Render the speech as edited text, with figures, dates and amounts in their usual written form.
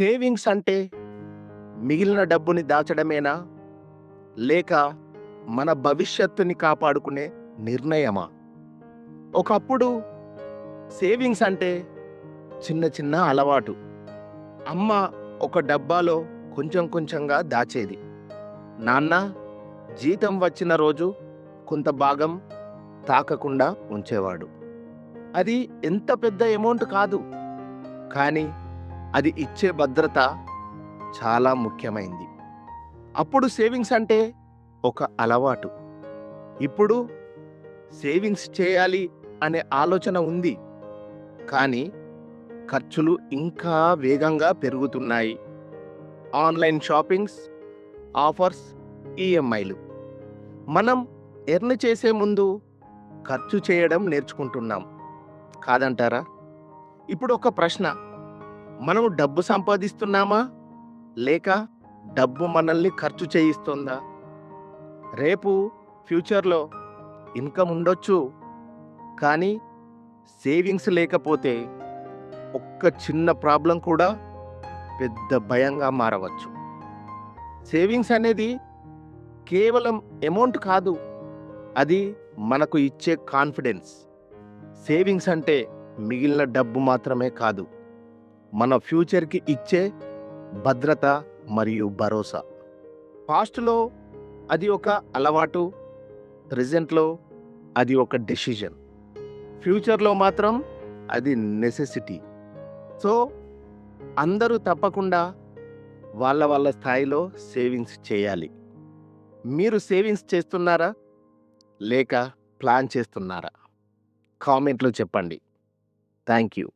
Savings అంటే మిగిలిన డబ్బుని దాచడమేనా? లేక మన భవిష్యత్తుని కాపాడుకునే నిర్ణయమా? ఒకప్పుడు సేవింగ్స్ అంటే చిన్న చిన్న అలవాటు. అమ్మ ఒక డబ్బాలో కొంచెం కొంచెంగా దాచేది. నాన్న జీతం వచ్చిన రోజు కొంత భాగం తాకకుండా ఉంచేవాడు. అది ఎంత పెద్ద అమౌంట్ కాదు. కానీ అది ఇచ్చే భద్రత చాలా ముఖ్యమైంది. అప్పుడు సేవింగ్స్ అంటే ఒక అలవాటు. ఇప్పుడు సేవింగ్స్ చేయాలి అనే ఆలోచన ఉంది. కానీ ఖర్చులు ఇంకా వేగంగా పెరుగుతున్నాయి. ఆన్‌లైన్ షాపింగ్స్, ఆఫర్స్, ఈఎంఐలు. మనం ఎర్న్ చేసే ముందు ఖర్చు చేయడం నేర్చుకుంటున్నాం. కాదంటారా? ఇప్పుడు ఒక ప్రశ్న. మనం డబ్బు సంపాదిస్తున్నామా? లేక డబ్బు మనల్ని ఖర్చు చేయిస్తోందా? రేపు ఫ్యూచర్‌లో ఇన్‌కమ్ ఉండొచ్చు. కానీ సేవింగ్స్ లేకపోతే ఒక్క చిన్న ప్రాబ్లమ్ కూడా పెద్ద భయంగా మారవచ్చు. సేవింగ్స్ అనేది కేవలం అమౌంట్ కాదు. అది మనకు ఇచ్చే కాన్ఫిడెన్స్. సేవింగ్స్ అంటే మిగిలిన డబ్బు మాత్రమే కాదు. మన ఫ్యూచర్‌కి ఇచ్చే భద్రత మరియు భరోసా. పాస్ట్‌లో అది ఒక అలవాటు. ప్రెజెంట్‌లో అది ఒక డెసిషన్. ఫ్యూచర్‌లో మాత్రం అది నెసెసిటీ. సో, అందరూ తప్పకుండా వాళ్ళ వాళ్ళ స్థాయిలో సేవింగ్స్ చేయాలి. మీరు సేవింగ్స్ చేస్తున్నారా? లేక ప్లాన్ చేస్తున్నారా? కామెంట్‌లో చెప్పండి. Thank you.